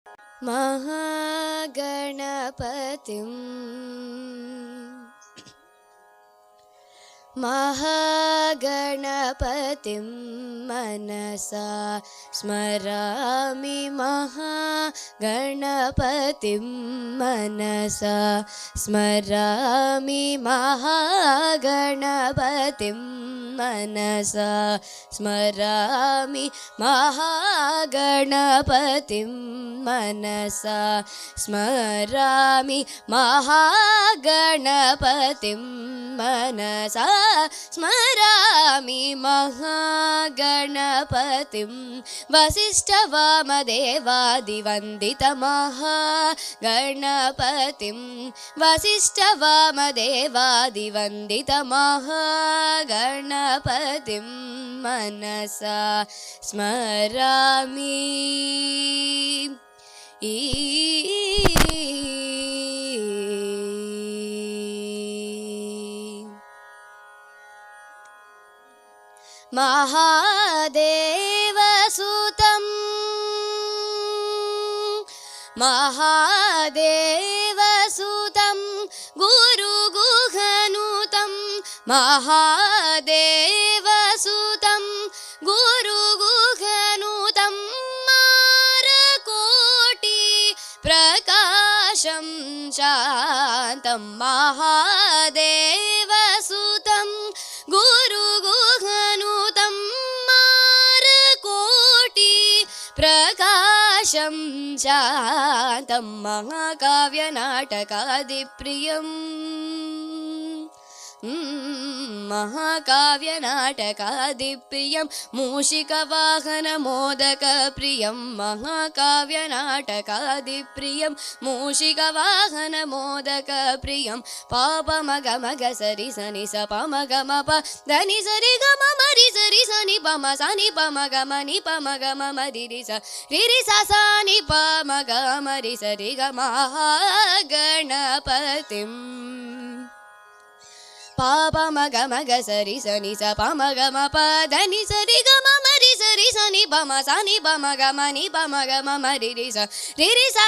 महागणपतिं महागणपतिं मनसा स्मरामि महागणपतिं मनसा स्मरामि महागणपतिं मनसा स्मरामि महागणपतिं मनसा स्मरामि महागणपतिं मनसा स्मरामि महागणपतिं वसिष्ठवामदेवादिवन्दितमहागणपतिं वसिष्ठवामदेवादिवन्दितमहागणपतिं मनसा स्मरामि महादेवसुतं महादेवसुतं गुरुगुहनुतं महादेवसुतं गुरुगुहनुतं मारकोटि प्रकाशं शान्तं महादेवसुतं गुरुगुहनुतं मारकोटि प्रकाशं शान्तं महाकाव्यनाटकादिप्रियम् महाकाव्यनाटकादिप्रियं मूषिकवाहनमोदकप्रियं महाकाव्यनाटकादिप्रियं मूषिकवाहनमोदकप्रियं पापमगमग सरि सनि स पमगमप धनि सरि गम मरि सरि सनि पम सनि पमगम नि पमगम मरि स रिरि स नि पमगम रि सरि ग महागणपतिम् पापमगमग सरि सनि स पमगमप धनि सरि गम मरि सरि सनि पम सनि पमगम नि पमगम मरि स रिरि स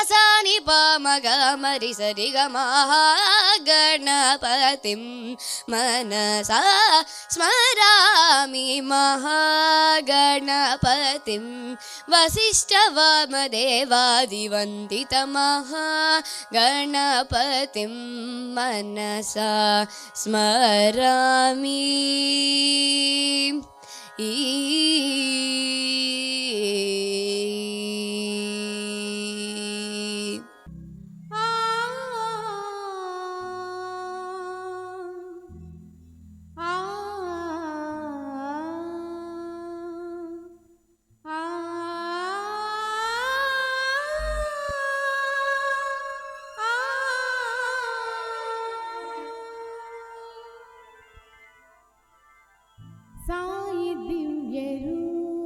नि पमगम रि सरि ग महागणपतिं मनसा स्मरामि महागणपतिं वसिष्ठवामदेवादिवन्दितमहागणपतिं मनसा स्मरामि साई दिव्य रूप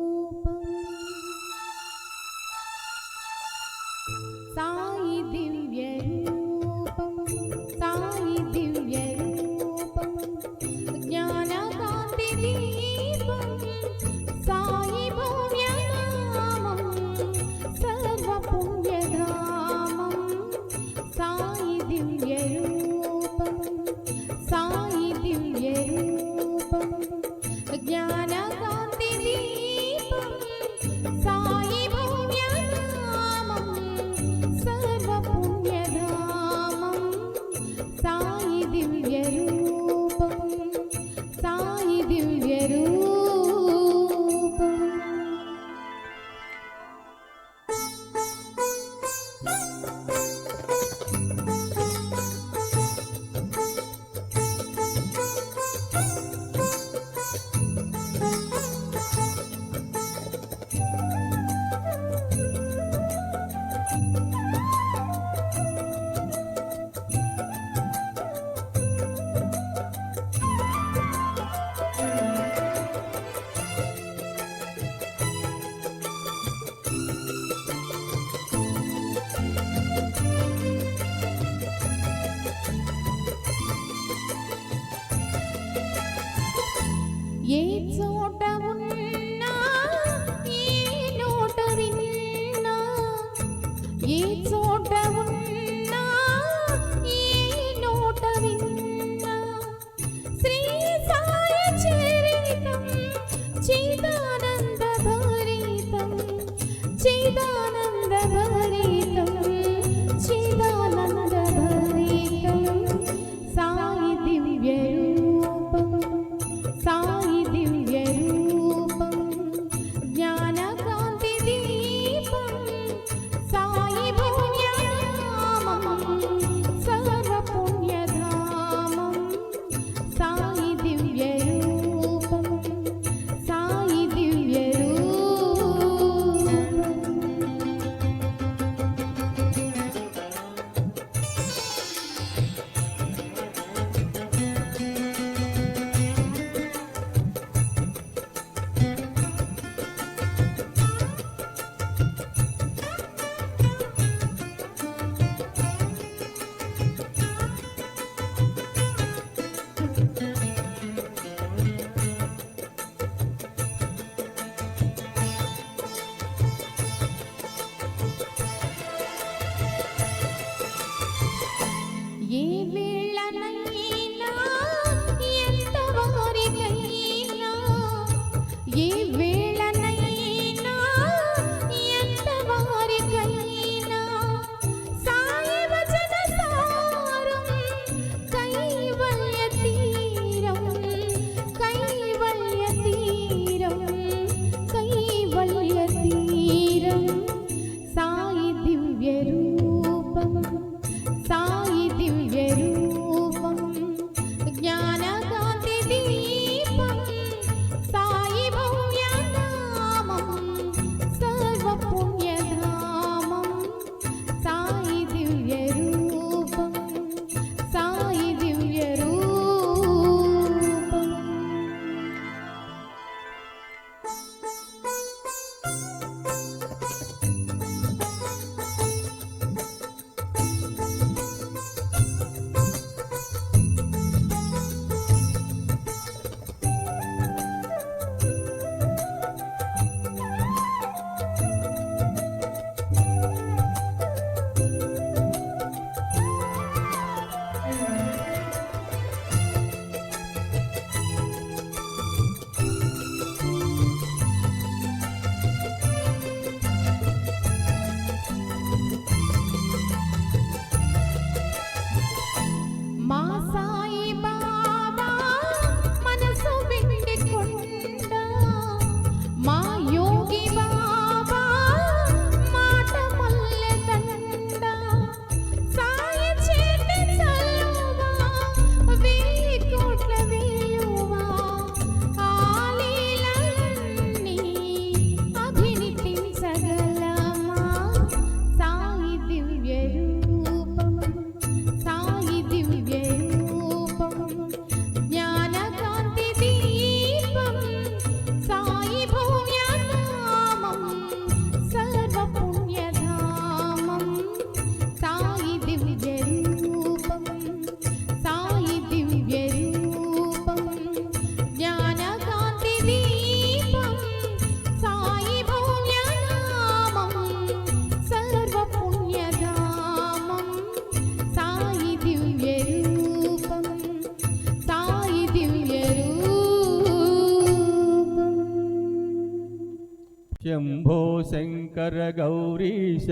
शंभो शंकर गौरीश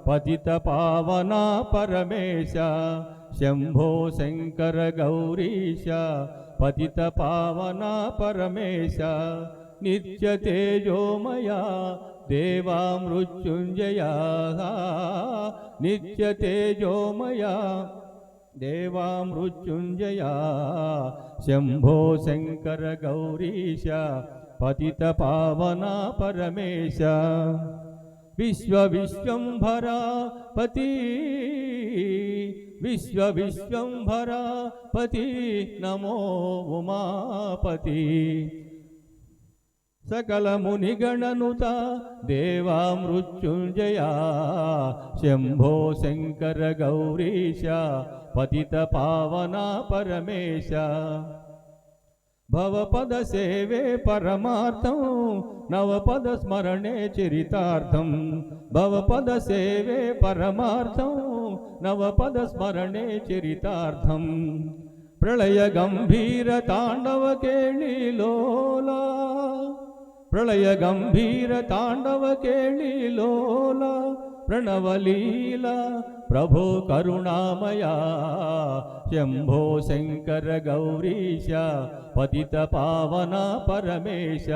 पतित पावना परमेश शंभो शंकर गौरीश पतित पावना परमेश नित्य तेजोमया देवा मृत्युंजया नित्य तेजोमया देवा मृत्युंजया शंभो शंकर गौरीश पतित पावना परमेश विश्व विश्वंभरा पति विश्व विश्वंभरा पति नमो उमापति सकल मुनिगणनुता देवा मृत्युंजया शंभो शंकर गौरीश पतित पावना परमेश भवपद सेवे परमार्थं नवपद स्मरणे चरितार्थं भवपद सेवे परमार्थं नवपद स्मरणे चरितार्थं प्रलय गंभीर तांडव केळिलोला ప్రళయ గంభీర తాండవ కేళిలోల ప్రణవలీల ప్రభో కరుణామయా శంభో శంకర గౌరీశ పతిత పావన పరమేశ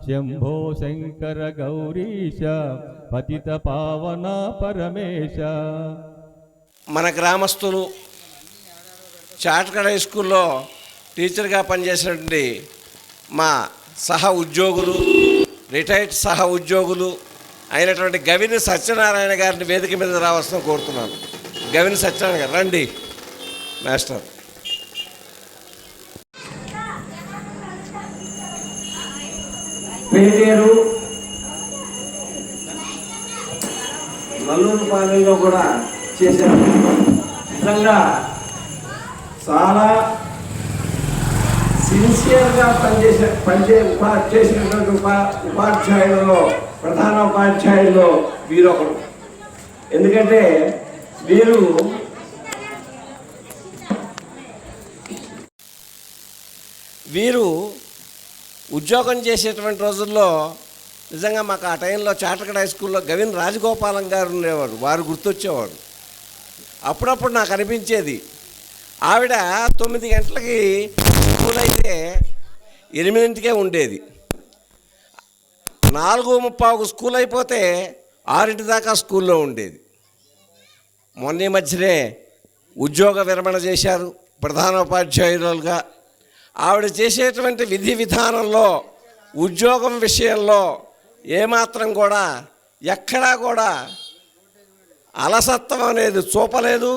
శంభో శంకర గౌరీశ పతిత పావన పరమేశ. మన గ్రామస్తులు చాటకడ హై స్కూల్లో టీచర్గా పనిచేసినటువంటి మా సహ ఉద్యోగులు, రిటైర్డ్ సహ ఉద్యోగులు అయినటువంటి గవిని సత్యనారాయణ గారిని వేదిక మీద రావాల్సిన కోరుతున్నాను. గవిని సత్యనారాయణ గారు రండి మాస్టర్. పేటేరు నల్లూరు పాలెంలో కూడా చేశారు. నిజంగా చాలా సిన్సియర్గా చేసినటువంటి ఉపాధ్యాయులలో ప్రధాన ఉపాధ్యాయుల్లో వీరొకరు. ఎందుకంటే వీరు ఉద్యోగం చేసేటువంటి రోజుల్లో నిజంగా మాకు ఆ టైంలో చాటకడ హై స్కూల్లో గవిన్ రాజగోపాలం గారు ఉండేవారు. వారు గుర్తొచ్చేవారు. అప్పుడప్పుడు నాకు అనిపించేది, ఆవిడ 9 గంటలకి స్కూల్ అయితే 8 ఉండేది. 4:35 స్కూల్ అయిపోతే 6 దాకా స్కూల్లో ఉండేది. మొన్న మధ్యనే ఉద్యోగ విరమణ చేశారు ప్రధానోపాధ్యాయులుగా. ఆవిడ చేసేటువంటి విధి విధానంలో ఉద్యోగం విషయంలో ఏమాత్రం కూడా ఎక్కడా కూడా అలసత్వం అనేది చూపలేదు,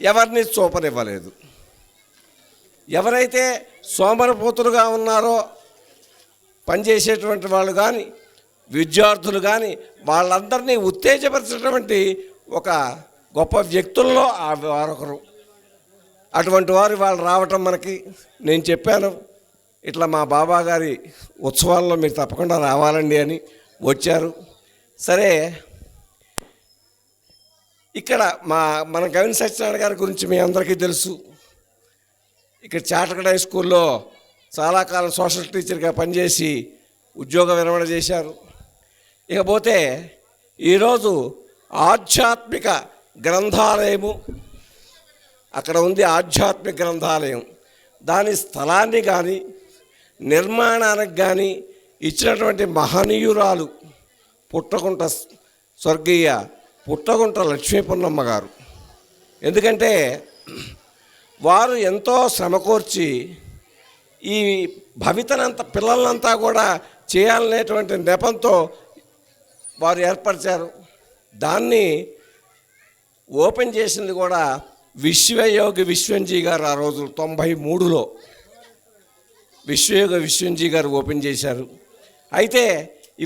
ఎవరిని చూపనివ్వలేదు. ఎవరైతే సోమరపోతులుగా ఉన్నారో పనిచేసేటువంటి వాళ్ళు కానీ విద్యార్థులు కానీ వాళ్ళందరినీ ఉత్తేజపరిచేటువంటి ఒక గొప్ప వ్యక్తుల్లో వారొకరు. అటువంటి వారు వాళ్ళు రావటం మనకి, నేను చెప్పాను ఇట్లా మా బాబా గారి ఉత్సవాల్లో మీరు తప్పకుండా రావాలండి అని వచ్చారు. సరే, ఇక్కడ మన గవిని సత్యనారాయణ గారి గురించి మీ అందరికీ తెలుసు. ఇక్కడ చాటకడ హై స్కూల్లో చాలా కాలం సోషల్ టీచర్గా పనిచేసి ఉద్యోగ విరమణ చేశారు. ఇకపోతే ఈరోజు ఆధ్యాత్మిక గ్రంథాలయము అక్కడ ఉంది. ఆధ్యాత్మిక గ్రంథాలయం దాని స్థలాన్ని కానీ నిర్మాణానికి కానీ ఇచ్చినటువంటి మహనీయురాలు పుట్టగుంట స్వర్గీయ పుట్టగుంట లక్ష్మీపున్నమ్మ గారు. ఎందుకంటే వారు ఎంతో శ్రమకూర్చి ఈ భవితనంతా పిల్లలంతా కూడా చేయాలనేటువంటి నెపంతో వారు ఏర్పరిచారు. దాన్ని ఓపెన్ చేసింది కూడా విశ్వయోగి విశ్వంజీ గారు. ఆ రోజు 93లో విశ్వయోగ విశ్వంజీ గారు ఓపెన్ చేశారు. అయితే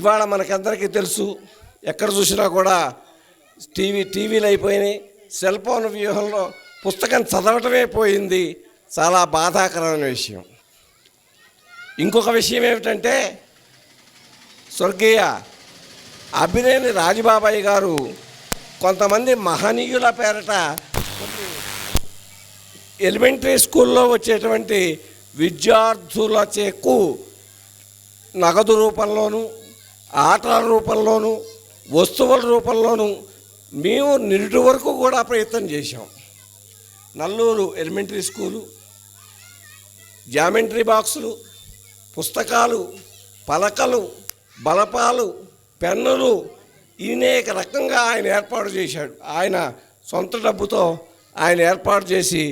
ఇవాళ మనకందరికీ తెలుసు, ఎక్కడ చూసినా కూడా టీవీలు అయిపోయినాయి. సెల్ ఫోన్ వ్యూహంలో పుస్తకం చదవటమే పోయింది. చాలా బాధాకరమైన విషయం. ఇంకొక విషయం ఏమిటంటే, స్వర్గీయ అభినేని రాజబాబాయి గారు కొంతమంది మహనీయుల పేరట ఎలిమెంటరీ స్కూల్లో వచ్చేటువంటి విద్యార్థుల చేకు నగదు రూపంలోనూ ఆటల రూపంలోనూ వస్తువుల రూపంలోనూ మేము నిరుటి వరకు కూడా ప్రయత్నం చేశాం. నల్లూరు ఎలిమెంటరీ స్కూలు జామెంట్రీ బాక్సులు, పుస్తకాలు, పలకలు, బలపాలు, పెన్నులు అనేక రకంగా ఆయన ఏర్పాటు చేశాడు. ఆయన సొంత డబ్బుతో ఆయన ఏర్పాటు చేసి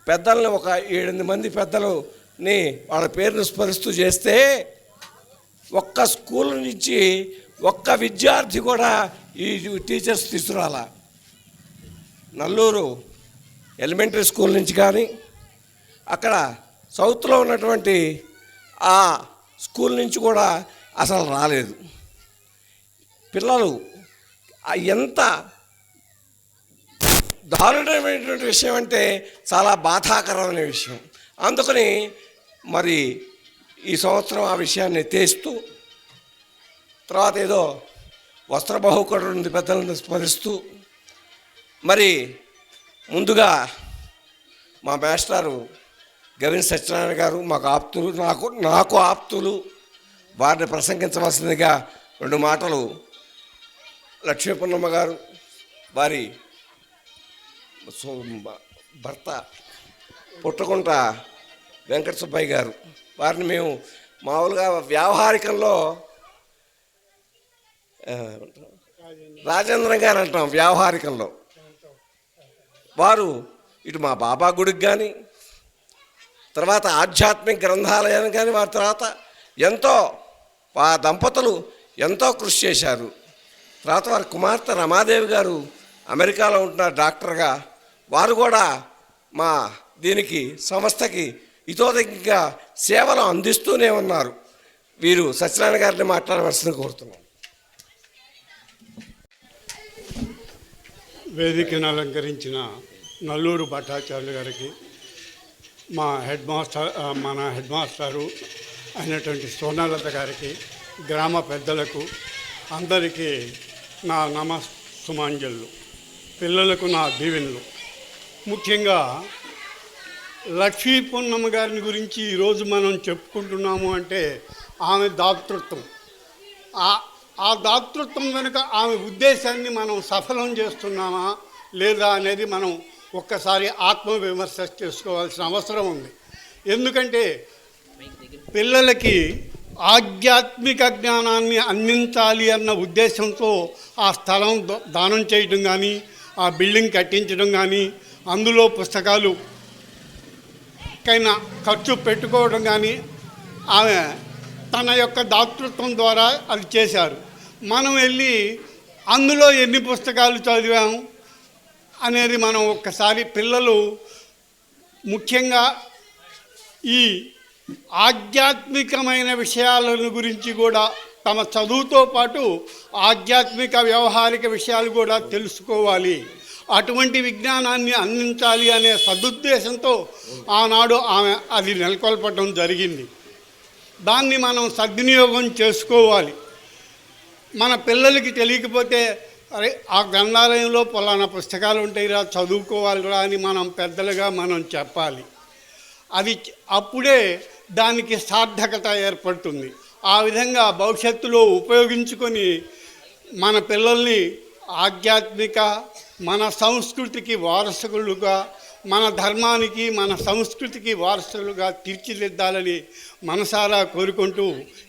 పెద్దల్ని ఒక 7-8 మంది పెద్దలని వాళ్ళ పేరును స్మరిస్తూ చేస్తే ఒక్క స్కూల్ నుంచి ఒక్క విద్యార్థి కూడా ఈ టీచర్స్ తీసుకురాల. నల్లూరు ఎలిమెంటరీ స్కూల్ నుంచి కానీ అక్కడ సౌత్లో ఉన్నటువంటి ఆ స్కూల్ నుంచి కూడా అసలు రాలేదు. పిల్లలు ఎంత దారుణమైనటువంటి విషయం అంటే చాలా బాధాకరమైన విషయం. అందుకని మరి ఈ సంవత్సరం ఆ విషయాన్ని ఎత్తేస్తూ, తర్వాత ఏదో వస్త్ర బహుకరుడు పెద్దలను స్మరిస్తూ, మరి ముందుగా మా మాస్టారు గవిని సత్యనారాయణ గారు మాకు ఆప్తులు, నాకు ఆప్తులు, వారిని ప్రసంగించవలసిందిగా 2 మాటలు లక్ష్మీపున్నమ్మ గారు, వారి భర్త పుట్టకుంట వెంకట సుబ్బయ్య గారు, వారిని మేము మామూలుగా వ్యావహారికంలో రాజేంద్ర గారు అంటాం. వ్యావహారికంలో వారు ఇటు మా బాబా గుడికి కానీ, తర్వాత ఆధ్యాత్మిక గ్రంథాలయానికి కానీ, వారి తర్వాత ఎంతో ఆ దంపతులు ఎంతో కృషి చేశారు. తర్వాత వారి కుమార్తె రమాదేవి గారు అమెరికాలో ఉంటున్నారు డాక్టర్గా. వారు కూడా మా దీనికి సంస్థకి ఇతోధికంగా సేవలు అందిస్తూనే ఉన్నారు. వీరు సత్యనారాయణ గారిని మాట్లాడవలసింది కోరుతున్నాను. వేదికను అలంకరించిన నల్లూరు భట్టాచార్యులు గారికి, మన హెడ్ మాస్టరు అయినటువంటి సోనాలత గారికి, గ్రామ పెద్దలకు అందరికీ నా నమస్సుమాంజలు, పిల్లలకు నా దీవెనలు. ముఖ్యంగా లక్ష్మీ పున్నమ్మ గారిని గురించి ఈరోజు మనం చెప్పుకుంటున్నాము అంటే ఆమె దాతృత్వం, ఆ దాతృత్వం వెనుక ఆమె ఉద్దేశాన్ని మనం సఫలం చేస్తున్నామా లేదా అనేది మనం ఒక్కసారి ఆత్మవిమర్శ చేసుకోవాల్సిన అవసరం ఉంది. ఎందుకంటే పిల్లలకి ఆధ్యాత్మిక జ్ఞానాన్ని అందించాలి అన్న ఉద్దేశంతో ఆ స్థలం దానం చేయడం కానీ, ఆ బిల్డింగ్ కట్టించడం కానీ, అందులో పుస్తకాలు కైనా ఖర్చు పెట్టుకోవడం కానీ ఆమె తన యొక్క దాతృత్వం ద్వారా అది చేశారు. మనం వెళ్ళి అందులో ఎన్ని పుస్తకాలు చదివాము అనేది మనం ఒక్కసారి పిల్లలు ముఖ్యంగా ఈ ఆధ్యాత్మికమైన విషయాలను గురించి కూడా తమ చదువుతో పాటు ఆధ్యాత్మిక వ్యవహారిక విషయాలు కూడా తెలుసుకోవాలి, అటువంటి విజ్ఞానాన్ని అందించాలి అనే సదుద్దేశంతో ఆనాడు ఆమె అది నెలకొల్పడం జరిగింది. దాన్ని మనం సద్వినియోగం చేసుకోవాలి. మన పిల్లలకి తెలియకపోతే అరే ఆ గ్రంథాలయంలో పలానా పుస్తకాలు ఉంటాయిరా, చదువుకోవాలిరా అని మనం పెద్దలుగా మనం చెప్పాలి. అది అప్పుడే దానికి సార్థకత ఏర్పడుతుంది. ఆ విధంగా భవిష్యత్తులో ఉపయోగించుకొని మన పిల్లల్ని ఆధ్యాత్మిక, మన సంస్కృతికి వారసులుగా, మన ధర్మానికి మన సంస్కృతికి వారసులుగా తీర్చిదిద్దాలని మనసారా కోరుకుంటూ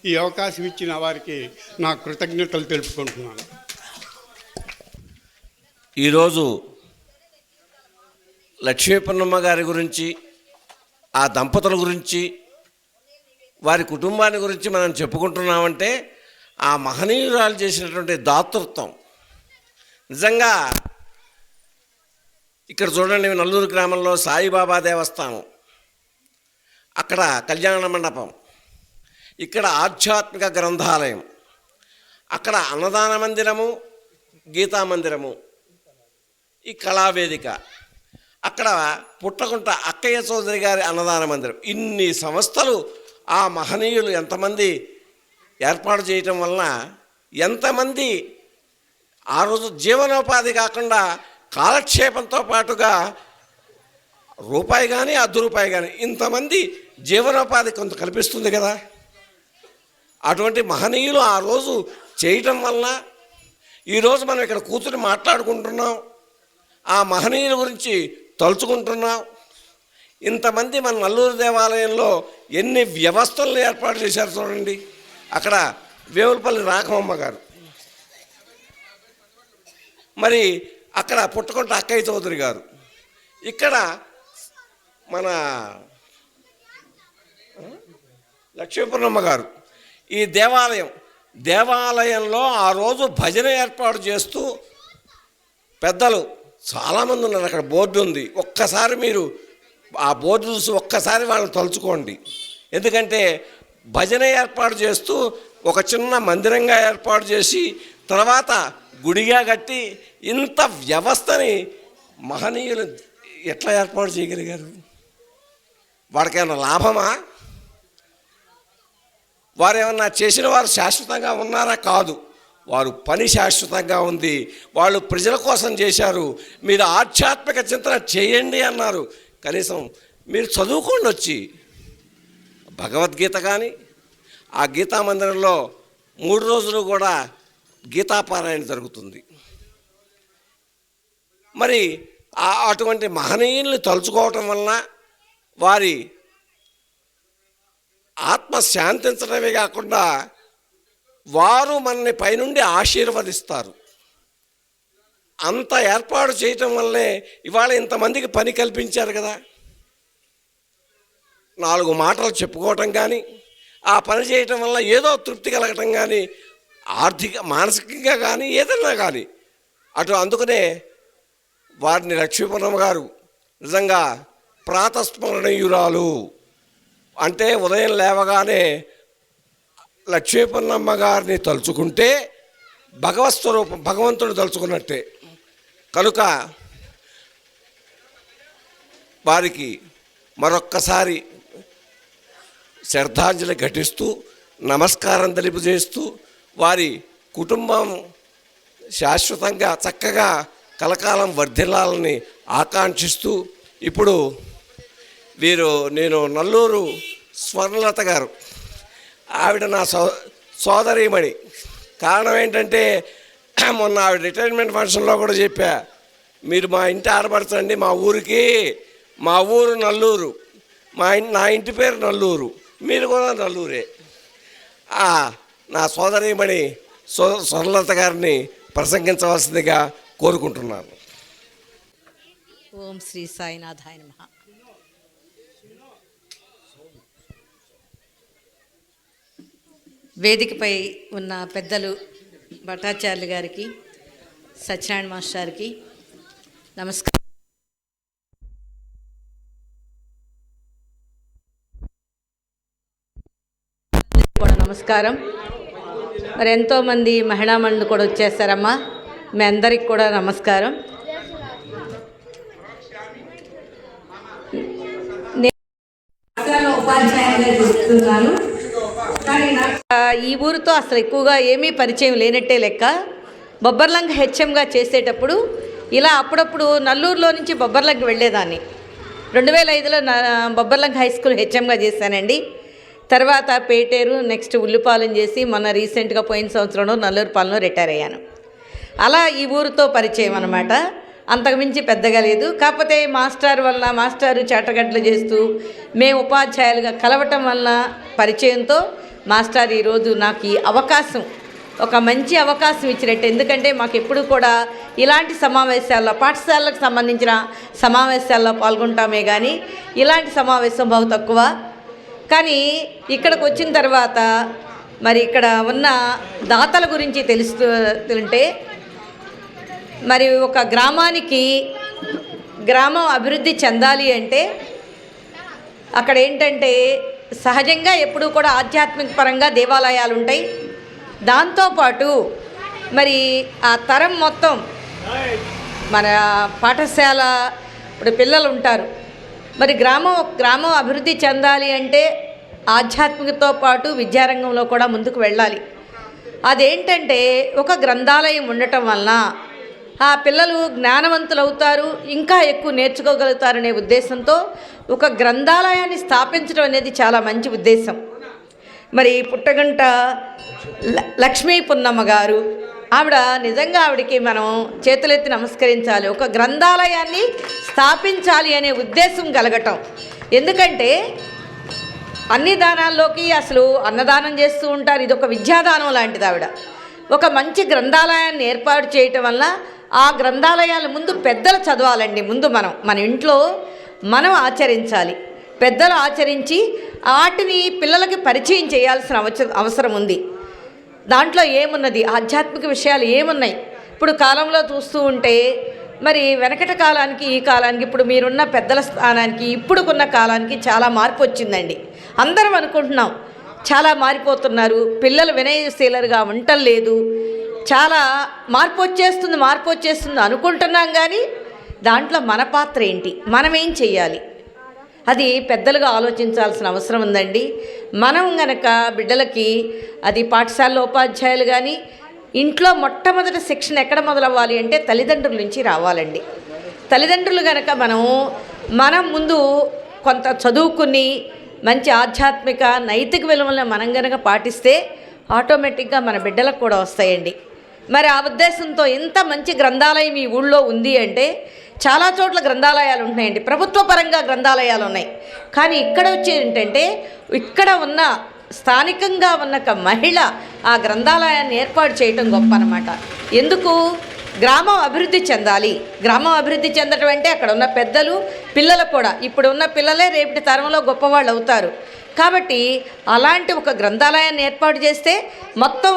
ఈ అవకాశం ఇచ్చిన వారికి నా కృతజ్ఞతలు తెలుపుకుంటున్నాను. ఈరోజు లక్ష్మీపున్నమ్మ గారి గురించి, ఆ దంపతుల గురించి, వారి కుటుంబాన్ని గురించి మనం చెప్పుకుంటున్నామంటే ఆ మహనీయురాలు చేసినటువంటి దాతృత్వం నిజంగా. ఇక్కడ చూడండి, నల్లూరు గ్రామంలో సాయిబాబా దేవస్థానం, అక్కడ కళ్యాణ మండపం, ఇక్కడ ఆధ్యాత్మిక గ్రంథాలయం, అక్కడ అన్నదాన మందిరము, గీతా మందిరము, ఈ కళావేదిక, అక్కడ పుట్టకుంట అక్కయ్య చౌదరి గారి అన్నదాన మందిరం. ఇన్ని సంస్థలు ఆ మహనీయులు ఎంతమంది ఏర్పాటు చేయటం వలన ఎంతమంది ఆ రోజు జీవనోపాధి కాకుండా కాలక్షేపంతో పాటుగా రూపాయి కానీ ₹10 కానీ ఇంతమంది జీవనోపాధి కొంత కల్పిస్తుంది కదా. అటువంటి మహనీయులు ఆ రోజు చేయటం వలన ఈరోజు మనం ఇక్కడ కూర్చుని మాట్లాడుకుంటున్నాం, ఆ మహనీయుల గురించి తలుచుకుంటున్నాం. ఇంతమంది మన నల్లూరు దేవాలయంలో ఎన్ని వ్యవస్థలను ఏర్పాటు చేశారు చూడండి. అక్కడ వేవులపల్లి రాఘవమ్మ గారు, మరి అక్కడ పుట్టకుంట అక్కయ్య చౌదరి గారు, ఇక్కడ మన లక్ష్మీపురమ్మ గారు. ఈ దేవాలయంలో ఆ రోజు భజన ఏర్పాటు చేస్తూ పెద్దలు చాలామంది ఉన్నారు. అక్కడ బోర్డు ఉంది, ఒక్కసారి మీరు ఆ బోర్డు చూసి ఒక్కసారి వాళ్ళని తలుచుకోండి. ఎందుకంటే భజన ఏర్పాటు చేస్తూ ఒక చిన్న మందిరంగా ఏర్పాటు చేసి తర్వాత గుడిగా కట్టి ఇంత వ్యవస్థని మహనీయులు ఎట్లా ఏర్పాటు చేయగలిగారు? వాడికేమన్నా లాభమా? వారు ఏమన్నా చేసిన వారు శాశ్వతంగా ఉన్నారా? కాదు, వారు పని శాశ్వతంగా ఉంది. వాళ్ళు ప్రజల కోసం చేశారు. మీరు ఆధ్యాత్మిక చింతన చేయండి అన్నారు. కనీసం మీరు చదువుకోండి, వచ్చి భగవద్గీత కానీ ఆ గీతా మందిరంలో 3 రోజులు కూడా గీతాపారాయణ జరుగుతుంది. మరి అటువంటి మహనీయుల్ని తలుచుకోవటం వలన వారి ఆత్మ శాంతించడమే కాకుండా వారు మనని పైనుండి ఆశీర్వదిస్తారు. అంత ఏర్పాటు చేయటం వల్లే ఇవాళ ఇంతమందికి పని కల్పించారు కదా. 4 మాటలు చెప్పుకోవటం కానీ, ఆ పని చేయటం వల్ల ఏదో తృప్తి కలగటం కానీ, మానసికంగా కానీ ఏదన్నా కానీ అందుకనే వారిని లక్ష్మీపూర్ణమ్మ గారు నిజంగా ప్రాతస్మరణీయురాలు. అంటే ఉదయం లేవగానే లక్ష్మీపూర్ణమ్మ గారిని తలుచుకుంటే భగవత్ స్వరూపం, భగవంతుడు తలుచుకున్నట్టే. కనుక వారికి మరొక్కసారి శ్రద్ధాంజలి ఘటిస్తూ నమస్కారం తెలియజేస్తూ వారి కుటుంబం శాశ్వతంగా చక్కగా కలకాలం వర్ధిల్లాలని ఆకాంక్షిస్తూ, ఇప్పుడు నేను నల్లూరు స్వర్ణలత గారు, ఆవిడ నా సోదరీమణి. కారణం ఏంటంటే మొన్న ఆవిడ రిటైర్మెంట్ ఫంక్షన్లో కూడా చెప్పా, మీరు మా ఇంటి ఆడపడచండి, మా ఊరు నల్లూరు, నా ఇంటి పేరు నల్లూరు, మీరు కూడా నల్లూరే. నా సోదరీమణి స్వర్ణలత గారిని ప్రసంగించవలసిందిగా కోరుకుంటున్నాను. ఓం శ్రీ సాయినాథాయ నమః. వేదికపై ఉన్న పెద్దలు భట్టాచార్యులు గారికి, సత్యనారాయణ మాస్టర్కి నమస్కారం. కూడా నమస్కారం. మరి ఎంతోమంది మహిళా మండలి కూడా వచ్చేసారమ్మా, మీ అందరికి కూడా నమస్కారం. నేను ఉపాధ్యాయులుగా చెప్తున్నాను, కానీ ఈ ఊరితో అసలు ఎక్కువగా ఏమీ పరిచయం లేనట్టే లెక్క. బొబ్బర్లంక హెచ్ఎంగా చేసేటప్పుడు ఇలా అప్పుడప్పుడు నల్లూరులో నుంచి బొబ్బర్లంక వెళ్ళేదాన్ని. 2005లో బొబ్బర్లంక హై స్కూల్ హెచ్ఎంగా చేశానండి. తర్వాత పేటేరు, నెక్స్ట్ ఉల్లిపాలెం చేసి మొన్న రీసెంట్గా పోయిన సంవత్సరంలో నల్లూరుపాలెంలో రిటైర్ అయ్యాను. అలా ఈ ఊరితో పరిచయం అన్నమాట. అంతకుమించి పెద్దగా లేదు. కాకపోతే మాస్టారు చేటగడ్డలు చేస్తూ మేము ఉపాధ్యాయులుగా కలవటం వలన పరిచయంతో మాస్టర్ ఈరోజు నాకు ఈ అవకాశం, ఒక మంచి అవకాశం ఇచ్చినట్టు. ఎందుకంటే మాకు ఎప్పుడు కూడా ఇలాంటి సమావేశాల్లో, పాఠశాలకు సంబంధించిన సమావేశాల్లో పాల్గొంటామే కానీ ఇలాంటి సమావేశం బహు తక్కువ. కానీ ఇక్కడికి వచ్చిన తర్వాత మరి ఇక్కడ ఉన్న దాతల గురించి తెలుస్తుంటే, మరి ఒక గ్రామం అభివృద్ధి చెందాలి అంటే అక్కడ ఏంటంటే సహజంగా ఎప్పుడూ కూడా ఆధ్యాత్మిక పరంగా దేవాలయాలు ఉంటాయి. దాంతోపాటు మరి ఆ తరం మొత్తం మన పాఠశాల, ఇప్పుడు పిల్లలు ఉంటారు, మరి గ్రామం అభివృద్ధి చెందాలి అంటే ఆధ్యాత్మికతో పాటు విద్యారంగంలో కూడా ముందుకు వెళ్ళాలి. అదేంటంటే ఒక గ్రంథాలయం ఉండటం వలన ఆ పిల్లలు జ్ఞానవంతులు అవుతారు, ఇంకా ఎక్కువ నేర్చుకోగలుగుతారనే ఉద్దేశంతో ఒక గ్రంథాలయాన్ని స్థాపించడం అనేది చాలా మంచి ఉద్దేశం. మరి పుట్టగంట లక్ష్మీ పున్నమ్మ గారు, ఆవిడకి మనం చేతులెత్తి నమస్కరించాలి. ఒక గ్రంథాలయాన్ని స్థాపించాలి అనే ఉద్దేశం కలగటం. ఎందుకంటే అన్ని దానాల్లోకి అసలు అన్నదానం చేస్తూ ఉంటారు, ఇది ఒక విద్యాదానం లాంటిది. ఆవిడ ఒక మంచి గ్రంథాలయాన్ని ఏర్పాటు చేయటం వల్ల ఆ గ్రంథాలయాలు ముందు పెద్దలు చదవాలండి. ముందు మన ఇంట్లో మనం ఆచరించాలి, పెద్దలు ఆచరించి వాటిని పిల్లలకి పరిచయం చేయాల్సిన అవసరం ఉంది. దాంట్లో ఏమున్నది, ఆధ్యాత్మిక విషయాలు ఏమున్నాయి. ఇప్పుడు కాలంలో చూస్తూ ఉంటే మరి వెనకటి కాలానికి ఈ కాలానికి, ఇప్పుడు మీరున్న పెద్దల స్థానానికి ఇప్పుడుకున్న కాలానికి చాలా మార్పు వచ్చిందండి. అందరం అనుకుంటున్నాం చాలా మారిపోతున్నారు, పిల్లలు వినయశీలరుగా ఉండలేదు, చాలా మార్పు వచ్చేస్తుంది అనుకుంటున్నాం. కానీ దాంట్లో మన పాత్ర ఏంటి, మనం ఏం చెయ్యాలి, అది పెద్దలుగా ఆలోచించాల్సిన అవసరం ఉందండి. మనం గనక బిడ్డలకి, అది పాఠశాలలో ఉపాధ్యాయులు కానీ ఇంట్లో మొట్టమొదటి శిక్షణ ఎక్కడ మొదలవ్వాలి అంటే తల్లిదండ్రుల నుంచి రావాలండి. తల్లిదండ్రులు గనక మనం ముందు కొంత చదువుకుని మంచి ఆధ్యాత్మిక నైతిక విలువలను మనం గనక పాటిస్తే ఆటోమేటిక్గా మన బిడ్డలకు కూడా వస్తాయండి. మరి ఆ ఉద్దేశంతో ఇంత మంచి గ్రంథాలయం ఈ ఊళ్ళో ఉంది అంటే, చాలా చోట్ల గ్రంథాలయాలు ఉంటున్నాయండి, ప్రభుత్వ పరంగా గ్రంథాలయాలు ఉన్నాయి. కానీ ఇక్కడ వచ్చి ఏంటంటే, ఇక్కడ ఉన్న స్థానికంగా ఉన్న ఒక మహిళ ఆ గ్రంథాలయాన్ని ఏర్పాటు చేయటం గొప్ప అన్నమాట. ఎందుకు? గ్రామం అభివృద్ధి చెందాలి. గ్రామం అభివృద్ధి చెందడం అంటే అక్కడ ఉన్న పెద్దలు, పిల్లలు కూడా, ఇప్పుడు ఉన్న పిల్లలే రేపటి తరంలో గొప్పవాళ్ళు అవుతారు. కాబట్టి అలాంటి ఒక గ్రంథాలయాన్ని ఏర్పాటు చేస్తే మొత్తం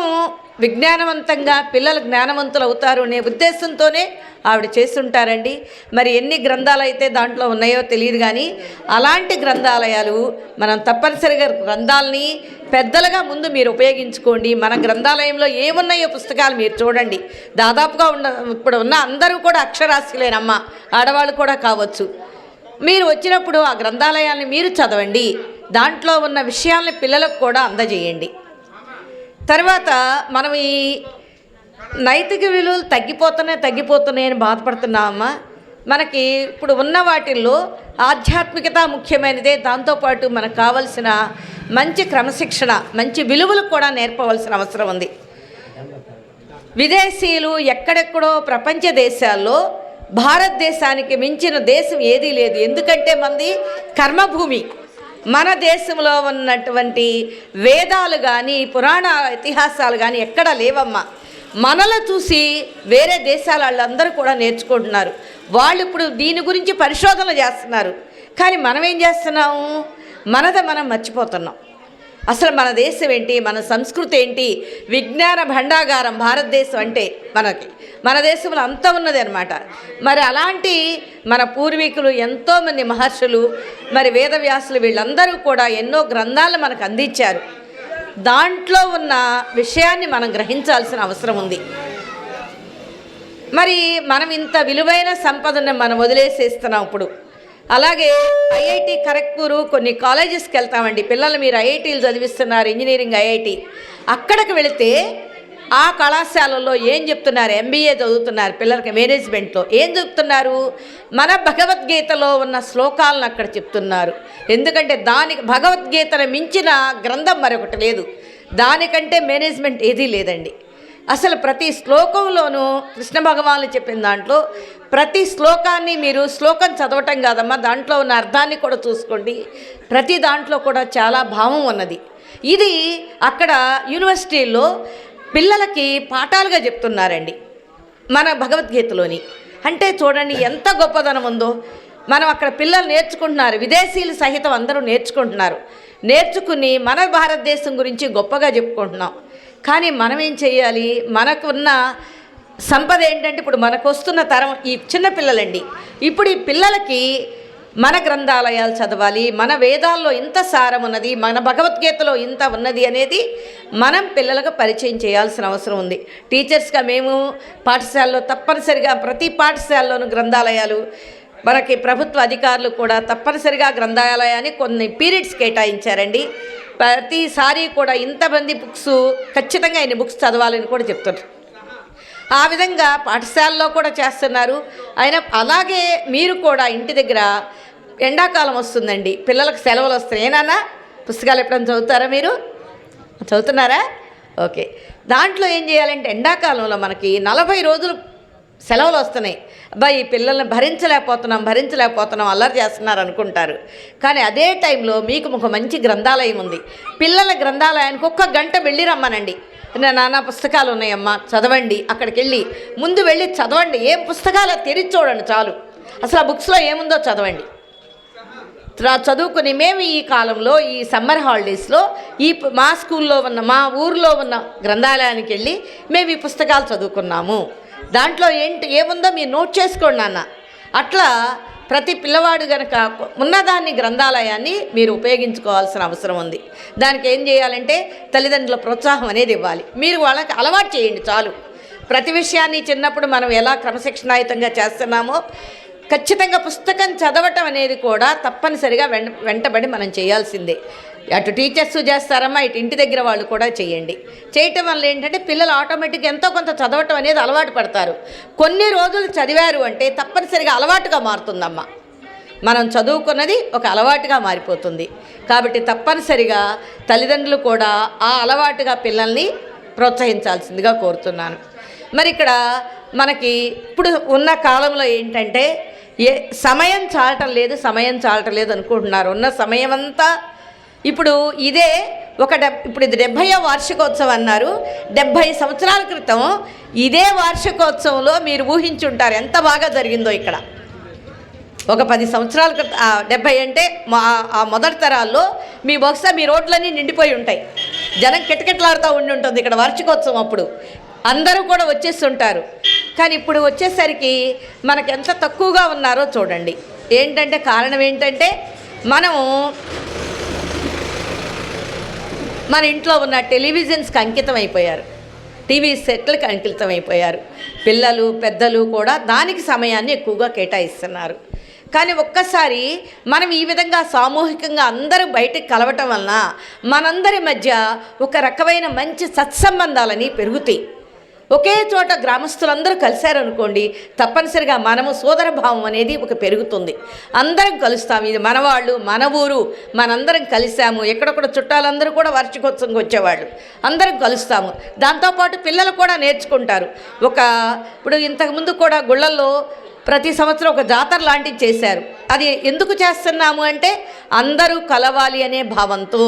విజ్ఞానవంతంగా పిల్లలు జ్ఞానవంతులు అవుతారు అనే ఉద్దేశంతోనే ఆవిడ చేస్తుంటారండి. మరి ఎన్ని గ్రంథాలు అయితే దాంట్లో ఉన్నాయో తెలియదు, కానీ అలాంటి గ్రంథాలయాలు మనం తప్పనిసరిగా గ్రంథాలని పెద్దలుగా ముందు మీరు ఉపయోగించుకోండి. మన గ్రంథాలయంలో ఏమున్నాయో పుస్తకాలు మీరు చూడండి. దాదాపుగా ఇప్పుడు ఉన్న అందరూ కూడా అక్షరాస్యులేనమ్మా, ఆడవాళ్ళు కూడా కావచ్చు. మీరు వచ్చినప్పుడు ఆ గ్రంథాలయాన్ని మీరు చదవండి, దాంట్లో ఉన్న విషయాల్ని పిల్లలకు కూడా అందజేయండి. తర్వాత మనం ఈ నైతిక విలువలు తగ్గిపోతున్నాయని బాధపడుతున్నామమ్మా. మనకి ఇప్పుడు ఉన్న వాటిల్లో ఆధ్యాత్మికత ముఖ్యమైనదే, దాంతోపాటు మనకు కావలసిన మంచి క్రమశిక్షణ, మంచి విలువలు కూడా నేర్పవలసిన అవసరం ఉంది. విదేశీయులు ఎక్కడెక్కడో ప్రపంచ దేశాల్లో భారతదేశానికి మించిన దేశం ఏదీ లేదు. ఎందుకంటే మనది కర్మభూమి. మన దేశంలో ఉన్నటువంటి వేదాలు కానీ పురాణ ఇతిహాసాలు కానీ ఎక్కడా లేవమ్మా. మనలో చూసి వేరే దేశాల వాళ్ళందరూ కూడా నేర్చుకుంటున్నారు. వాళ్ళు ఇప్పుడు దీని గురించి పరిశోధనలు చేస్తున్నారు. కానీ మనం ఏం చేస్తున్నాము? మనది మనం మర్చిపోతున్నాం. అసలు మన దేశం ఏంటి, మన సంస్కృతి ఏంటి, విజ్ఞాన భండాగారం భారతదేశం అంటే మన దేశంలో అంతా ఉన్నది అనమాట. మరి అలాంటి మన పూర్వీకులు ఎంతోమంది మహర్షులు, మరి వేదవ్యాసులు, వీళ్ళందరూ కూడా ఎన్నో గ్రంథాలు మనకు అందించారు. దాంట్లో ఉన్న విషయాన్ని మనం గ్రహించాల్సిన అవసరం ఉంది. మరి మనం ఇంత విలువైన సంపదను మనం వదిలేసేస్తున్నాం ఇప్పుడు. అలాగే ఐఐటి ఖరగ్పూర్ కొన్ని కాలేజెస్కి వెళ్తామండి. పిల్లలు మీరు ఐఐటీలు చదివిస్తున్నారు, ఇంజనీరింగ్ ఐఐటి, అక్కడికి వెళితే ఆ కళాశాలలో ఏం చెప్తున్నారు? ఎంబీఏ చదువుతున్నారు పిల్లలకి, మేనేజ్మెంట్లో ఏం చెప్తున్నారు? మన భగవద్గీతలో ఉన్న శ్లోకాలను అక్కడ చెప్తున్నారు. ఎందుకంటే దానికి భగవద్గీతను మించిన గ్రంథం మరొకటి లేదు, దానికంటే మేనేజ్మెంట్ ఏదీ లేదండి. అసలు ప్రతి శ్లోకంలోనూ కృష్ణ భగవానులు చెప్పిన దాంట్లో ప్రతి శ్లోకాన్ని మీరు శ్లోకం చదవటం కాదమ్మా, దాంట్లో ఉన్న అర్థాన్ని కూడా చూసుకోండి. ప్రతి దాంట్లో కూడా చాలా భావం ఉన్నది. ఇది అక్కడ యూనివర్సిటీల్లో పిల్లలకి పాఠాలుగా చెప్తున్నారండి మన భగవద్గీతలోని. అంటే చూడండి ఎంత గొప్పదనం ఉందో. మనం అక్కడ పిల్లలు నేర్చుకుంటున్నారు, విదేశీయులు సహితం అందరూ నేర్చుకుంటున్నారు. నేర్చుకుని మన భారతదేశం గురించి గొప్పగా చెప్పుకుంటున్నాం. కానీ మనం ఏం చేయాలి? మనకున్న సంపద ఏంటంటే ఇప్పుడు మనకు వస్తున్న తరం ఈ చిన్న పిల్లలండి. ఇప్పుడు ఈ పిల్లలకి మన గ్రంథాలయాలు చదవాలి, మన వేదాల్లో ఇంత సారం ఉన్నది, మన భగవద్గీతలో ఇంత ఉన్నది అనేది మనం పిల్లలకు పరిచయం చేయాల్సిన అవసరం ఉంది. టీచర్స్గా మేము పాఠశాలలో తప్పనిసరిగా ప్రతి పాఠశాలలోనూ గ్రంథాలయాలు, మనకి ప్రభుత్వ అధికారులు కూడా తప్పనిసరిగా గ్రంథాలయాన్ని కొన్ని పీరియడ్స్ కేటాయించారండి. ప్రతిసారి కూడా ఇంతమంది బుక్స్, ఖచ్చితంగా ఇన్ని బుక్స్ చదవాలని కూడా చెప్తున్నారు. ఆ విధంగా పాఠశాలలో కూడా చేస్తున్నారు. అయినా అలాగే మీరు కూడా ఇంటి దగ్గర ఎండాకాలం వస్తుందండి, పిల్లలకు సెలవులు వస్తాయి. ఏనాన్నా పుస్తకాలు ఎప్పుడైనా చదువుతారా? మీరు చదువుతున్నారా? ఓకే. దాంట్లో ఏం చేయాలంటే ఎండాకాలంలో మనకి 40 రోజులు సెలవులు వస్తున్నాయి. అబ్బాయి ఈ పిల్లల్ని భరించలేకపోతున్నాం అల్లరి చేస్తున్నారు అనుకుంటారు. కానీ అదే టైంలో మీకు ఒక మంచి గ్రంథాలయం ఉంది. పిల్లల గ్రంథాలయానికి 1 గంట వెళ్ళి రమ్మనండి. నానా పుస్తకాలు ఉన్నాయమ్మా చదవండి, అక్కడికి వెళ్ళి ముందు వెళ్ళి చదవండి. ఏం పుస్తకాలు తెరిచి చూడండి చాలు, అసలు ఆ బుక్స్లో ఏముందో చదవండి. చదువుకుని మేము ఈ కాలంలో ఈ సమ్మర్ హాలిడేస్లో మా స్కూల్లో ఉన్న మా ఊరిలో ఉన్న గ్రంథాలయానికి వెళ్ళి మేము ఈ పుస్తకాలు చదువుకున్నాము, దాంట్లో ఏముందో మీరు నోట్ చేసుకోండి నాన్న. అట్లా ప్రతి పిల్లవాడు కనుక ఉన్నదాన్ని గ్రంథాలయాన్ని మీరు ఉపయోగించుకోవాల్సిన అవసరం ఉంది. దానికి ఏం చేయాలంటే తల్లిదండ్రుల ప్రోత్సాహం అనేది ఇవ్వాలి. మీరు వాళ్ళకి అలవాటు చేయండి చాలు. ప్రతి విషయాన్ని చిన్నప్పుడు మనం ఎలా క్రమశిక్షణాయుతంగా చేస్తున్నామో ఖచ్చితంగా పుస్తకం చదవటం అనేది కూడా తప్పనిసరిగా వెంటబడి మనం చేయాల్సిందే. అటు టీచర్స్ చేస్తారమ్మా, ఇటు ఇంటి దగ్గర వాళ్ళు కూడా చేయండి. చేయటం వల్ల ఏంటంటే పిల్లలు ఆటోమేటిక్గా ఎంతో కొంత చదవటం అనేది అలవాటు పడతారు. కొన్ని రోజులు చదివారు అంటే తప్పనిసరిగా అలవాటుగా మారుతుందమ్మా. మనం చదువుకున్నది ఒక అలవాటుగా మారిపోతుంది. కాబట్టి తప్పనిసరిగా తల్లిదండ్రులు కూడా ఆ అలవాటుగా పిల్లల్ని ప్రోత్సహించాల్సిందిగా కోరుతున్నాను. మరి ఇక్కడ మనకి ఇప్పుడు ఉన్న కాలంలో ఏంటంటే సమయం చాలటం లేదు అనుకుంటున్నారు. ఉన్న సమయం అంతా ఇప్పుడు ఇదే ఇప్పుడు ఇది 70వ వార్షికోత్సవం అన్నారు. 70 సంవత్సరాల క్రితం ఇదే వార్షికోత్సవంలో మీరు ఊహించుంటారు ఎంత బాగా జరిగిందో ఇక్కడ. ఒక 10 సంవత్సరాల క్రితం 70 అంటే ఆ మొదటి తరాల్లో బహుశా మీ రోడ్లన్నీ నిండిపోయి ఉంటాయి, జనం కిటకిటలాడుతూ ఉంటుంది ఇక్కడ వార్షికోత్సవం. అప్పుడు అందరూ కూడా వచ్చేస్తుంటారు. కానీ ఇప్పుడు వచ్చేసరికి మనకు ఎంత తక్కువగా ఉన్నారో చూడండి. ఏంటంటే కారణం ఏంటంటే మన ఇంట్లో ఉన్న టెలివిజన్స్కి అంకితం అయిపోయారు, టీవీ సెట్లకు అంకితం అయిపోయారు. పిల్లలు పెద్దలు కూడా దానికి సమయాన్ని ఎక్కువగా కేటాయిస్తున్నారు. కానీ ఒక్కసారి మనం ఈ విధంగా సామూహికంగా అందరూ బయటకు కలవటం వలన మనందరి మధ్య ఒక రకమైన మంచి సత్సంబంధాలని పెరుగుతాయి. ఒకే చోట గ్రామస్తులందరూ కలిశారనుకోండి, తప్పనిసరిగా మనము సోదర భావం అనేది ఒక పెరుగుతుంది. అందరం కలుస్తాము, ఇది మనవాళ్ళు, మన ఊరు, మనందరం కలిసాము. ఎక్కడొక్కడ చుట్టాలందరూ కూడా వార్షికోత్సవంకి వచ్చేవాళ్ళు, అందరం కలుస్తాము. దాంతోపాటు పిల్లలు కూడా నేర్చుకుంటారు. ఇప్పుడు ఇంతకుముందు కూడా గుళ్ళల్లో ప్రతి సంవత్సరం ఒక జాతర లాంటివి చేశారు. అది ఎందుకు చేస్తున్నాము అంటే అందరూ కలవాలి అనే భావంతో.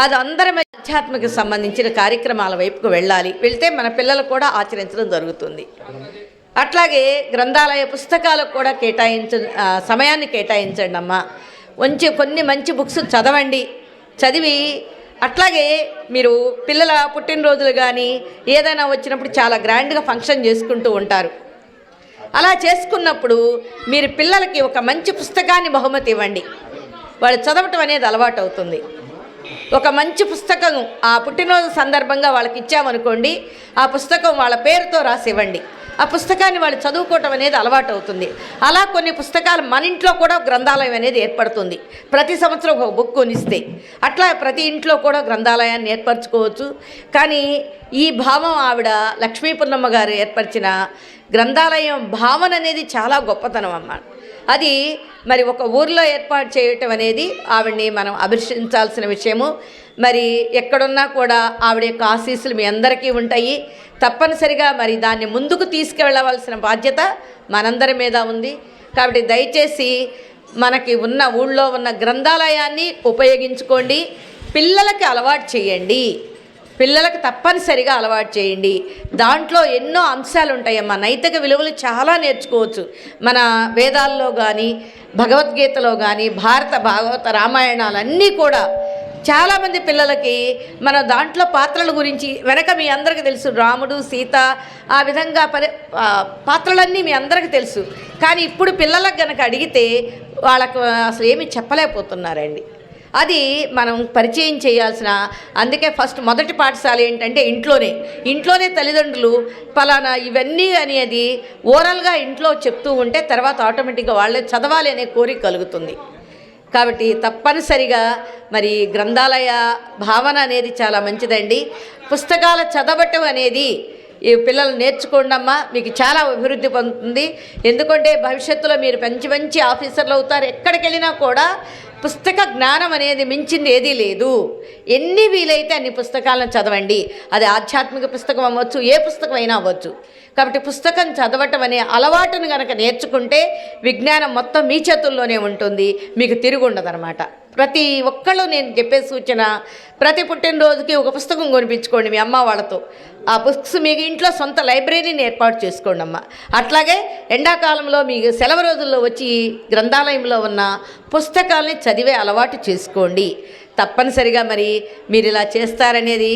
అది అందరం ఆధ్యాత్మిక సంబంధించిన కార్యక్రమాల వైపుకు వెళ్తే మన పిల్లలు కూడా ఆచరించడం జరుగుతుంది. అట్లాగే గ్రంథాలయ పుస్తకాలకు కూడా సమయాన్ని కేటాయించండి అమ్మా. కొన్ని మంచి బుక్స్ చదివి అట్లాగే మీరు పిల్లల పుట్టినరోజులు కానీ ఏదైనా వచ్చినప్పుడు చాలా గ్రాండ్గా ఫంక్షన్ చేసుకుంటూ ఉంటారు. అలా చేసుకున్నప్పుడు మీరు పిల్లలకి ఒక మంచి పుస్తకాన్ని బహుమతి ఇవ్వండి. వాళ్ళు చదవటం అనేది అలవాటు అవుతుంది. ఒక మంచి పుస్తకం ఆ పుట్టినరోజు సందర్భంగా వాళ్ళకి ఇచ్చామనుకోండి, ఆ పుస్తకం వాళ్ళ పేరుతో రాసి ఇవ్వండి. ఆ పుస్తకాన్ని వాళ్ళు చదువుకోవటం అనేది అలవాటు అవుతుంది. అలా కొన్ని పుస్తకాలు మన ఇంట్లో కూడా గ్రంథాలయం అనేది ఏర్పడుతుంది. ప్రతి సంవత్సరం ఒక బుక్ కొనిస్తే అట్లా ప్రతి ఇంట్లో కూడా గ్రంథాలయాన్ని ఏర్పరచుకోవచ్చు. కానీ ఈ భావం ఆవిడ లక్ష్మీ పున్నమ్మ గారు ఏర్పరిచిన గ్రంథాలయం భావన అనేది చాలా గొప్పతనం అమ్మ. అది మరి ఒక ఊర్లో ఏర్పాటు చేయటం అనేది ఆవిడ్ని మనం అభినందించాల్సిన విషయము. మరి ఎక్కడున్నా కూడా ఆవిడ యొక్క ఆశీస్సులు మీ అందరికీ ఉంటాయి. తప్పనిసరిగా మరి దాన్ని ముందుకు తీసుకువెళ్ళవలసిన బాధ్యత మనందరి మీద ఉంది. కాబట్టి దయచేసి మనకి ఉన్న ఊళ్ళో ఉన్న గ్రంథాలయాన్ని ఉపయోగించుకోండి. పిల్లలకి అలవాటు చేయండి, పిల్లలకు తప్పనిసరిగా అలవాటు చేయండి. దాంట్లో ఎన్నో అంశాలు ఉంటాయమ్మా. నైతిక విలువలు చాలా నేర్చుకోవచ్చు. మన వేదాల్లో కానీ భగవద్గీతలో కానీ భాగవత రామాయణాలన్నీ కూడా చాలామంది పిల్లలకి మన దాంట్లో పాత్రల గురించి వెనక మీ అందరికీ తెలుసు, రాముడు సీత ఆ విధంగా పాత్రలన్నీ మీ అందరికీ తెలుసు. కానీ ఇప్పుడు పిల్లలకు గనక అడిగితే వాళ్ళకు అసలు ఏమీ చెప్పలేకపోతున్నారండి. అది మనం పరిచయం చేయాల్సిన, అందుకే మొదటి పాఠశాల ఏంటంటే ఇంట్లోనే తల్లిదండ్రులు పలానా ఇవన్నీ అనేది ఓరల్గా ఇంట్లో చెప్తూ ఉంటే తర్వాత ఆటోమేటిక్గా వాళ్ళే చదవాలి అనే కోరిక కలుగుతుంది. కాబట్టి తప్పనిసరిగా మరి గ్రంథాలయ భావన అనేది చాలా మంచిదండి. పుస్తకాలు చదవటం అనేది ఈ పిల్లలు నేర్చుకోండి అమ్మా, మీకు చాలా అభివృద్ధి పొందుతుంది. ఎందుకంటే భవిష్యత్తులో మీరు మంచి ఆఫీసర్లు అవుతారు. ఎక్కడికి వెళ్ళినా కూడా పుస్తక జ్ఞానం అనేది మించింది ఏదీ లేదు. ఎన్ని వీలైతే అన్ని పుస్తకాలను చదవండి. అది ఆధ్యాత్మిక పుస్తకం అవ్వచ్చు, ఏ పుస్తకం అయినా అవ్వచ్చు. కాబట్టి పుస్తకం చదవటం అనే అలవాటును కనుక నేర్చుకుంటే విజ్ఞానం మొత్తం మీ చేతుల్లోనే ఉంటుంది, మీకు తిరిగి ఉండదన్నమాట. ప్రతి ఒక్కళ్ళు నేను చెప్పే సూచన, ప్రతి పుట్టినరోజుకి ఒక పుస్తకం కొనిపించుకోండి మీ అమ్మ వాళ్ళతో. ఆ బుక్స్ మీ ఇంట్లో సొంత లైబ్రరీని ఏర్పాటు చేసుకోండి అమ్మ. అట్లాగే ఎండాకాలంలో మీ సెలవు రోజుల్లో వచ్చి గ్రంథాలయంలో ఉన్న పుస్తకాలని చదివే అలవాటు చేసుకోండి. తప్పనిసరిగా మరి మీరు ఇలా చేస్తారనేది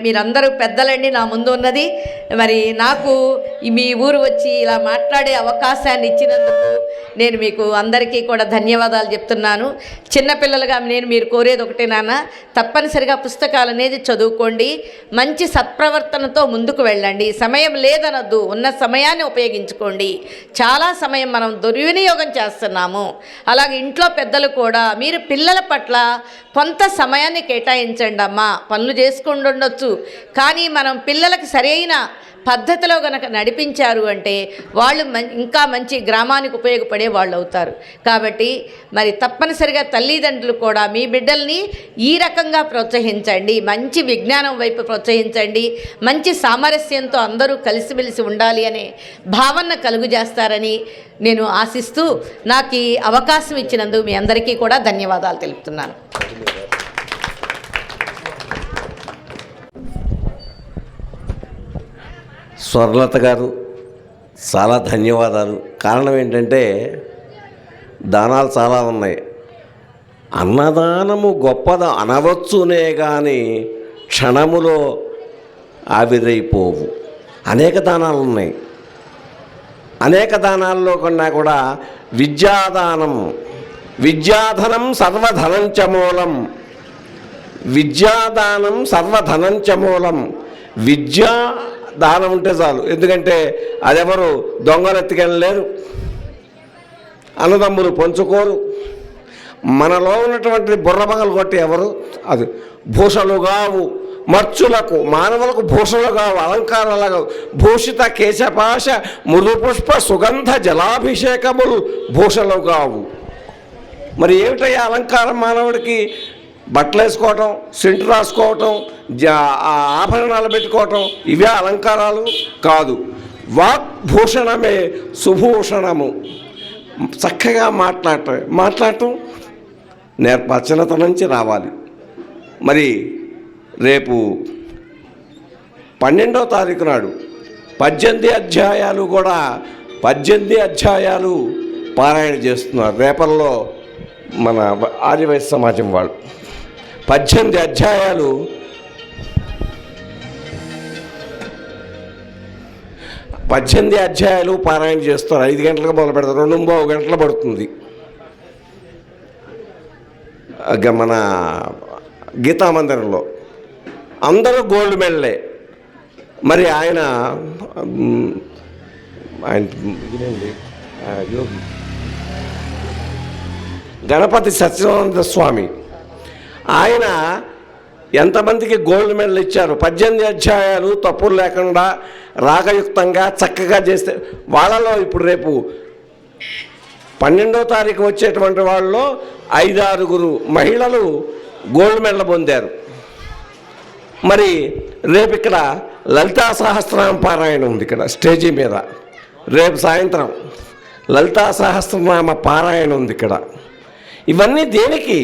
మీరందరూ పెద్దలండి నా ముందు ఉన్నది. మరి నాకు మీ ఊరు వచ్చి ఇలా మాట్లాడే అవకాశాన్ని ఇచ్చినందుకు నేను మీకు అందరికీ కూడా ధన్యవాదాలు చెప్తున్నాను. చిన్నపిల్లలుగా మీరు కోరేది ఒకటే నాన్న, తప్పనిసరిగా పుస్తకాలు అనేది చదువుకోండి, మంచి సత్ప్రవర్తనతో ముందుకు వెళ్ళండి. సమయం లేదనొద్దు, ఉన్న సమయాన్ని ఉపయోగించుకోండి. చాలా సమయం మనం దుర్వినియోగం చేస్తున్నాము. అలాగే ఇంట్లో పెద్దలు కూడా మీరు పిల్లల పట్ల కొంత సమయాన్ని కేటాయించండి అమ్మా. పనులు చేసుకుంటూ ఉండొచ్చు, కానీ మనం పిల్లలకి సరైన పద్ధతిలో గనక నడిపించారు అంటే వాళ్ళు ఇంకా మంచి గ్రామానికి ఉపయోగపడే వాళ్ళు అవుతారు. కాబట్టి మరి తప్పనిసరిగా తల్లిదండ్రులు కూడా మీ బిడ్డల్ని ఈ రకంగా ప్రోత్సహించండి, మంచి విజ్ఞానం వైపు ప్రోత్సహించండి, మంచి సామరస్యంతో అందరూ కలిసిమెలిసి ఉండాలి అనే భావన కలుగజేస్తారని నేను ఆశిస్తూ నాకు ఈ అవకాశం ఇచ్చినందుకు మీ అందరికీ కూడా ధన్యవాదాలు తెలుపుతున్నాను. స్వర్ణలత గారు చాలా ధన్యవాదాలు. కారణం ఏంటంటే దానాలు చాలా ఉన్నాయి. అన్నదానము గొప్పద అనవచ్చునే కానీ క్షణములో ఆవిరైపోవు. అనేక దానాలు ఉన్నాయి. అనేక దానాల్లో కన్నా కూడా విద్యాదానం, విద్యాధనం సర్వధనంచ మూలం, విద్యాదానం సర్వధనంచ మూలం. విద్యా దానం ఉంటే చాలు. ఎందుకంటే అదెవరు దొంగలు ఎత్తుకెళ్ళలేరు, అన్నదమ్ములు పంచుకోరు. మనలో ఉన్నటువంటి బుర్రబగలు కొట్టి ఎవరు అది భూషలు కావు మర్చులకు, మానవులకు భూషలు కావు, అలంకారాలు భూషిత కేశపాశ మృదుపుష్ప సుగంధ జలాభిషేకములు భూషలు కావు. మరి ఏమిటయ్యా అలంకారం? మానవుడికి బట్టలు వేసుకోవటం, సెంటు రాసుకోవటం, ఆభరణాలు పెట్టుకోవటం, ఇవే అలంకారాలు కాదు. వాగ్భూషణమే సుభూషణము. చక్కగా మాట్లాడటం నేర్పచనత నుంచి రావాలి. మరి రేపు 12వ తారీఖు నాడు 18 అధ్యాయాలు కూడా 18 అధ్యాయాలు పారాయణ చేస్తున్నారు. రేపల్లో మన ఆర్యవైశ్య సమాజం వాళ్ళు 18 అధ్యాయాలు పారాయణ చేస్తారు. 5 గంటలకు మొదలు పెడతారు, 2:30 గంటలు పడుతుంది. మన గీతా మందిరంలో అందరూ గోల్డ్ మెడలే. మరి ఆయన యోగి గణపతి సత్యనారాయణ స్వామి ఆయన ఎంతమందికి గోల్డ్ మెడల్ ఇచ్చారు? 18 అధ్యాయాలు తప్పులు లేకుండా రాగయుక్తంగా చక్కగా చేస్తే వాళ్ళలో ఇప్పుడు రేపు 12వ తారీఖు వచ్చేటువంటి వాళ్ళలో 5-6 మహిళలు గోల్డ్ మెడల్ పొందారు. మరి రేపు ఇక్కడ లలితా సహస్రనామ పారాయణ ఉంది. ఇక్కడ స్టేజీ మీద రేపు సాయంత్రం లలితా సహస్రనామ పారాయణ ఉంది ఇక్కడ. ఇవన్నీ దేనికి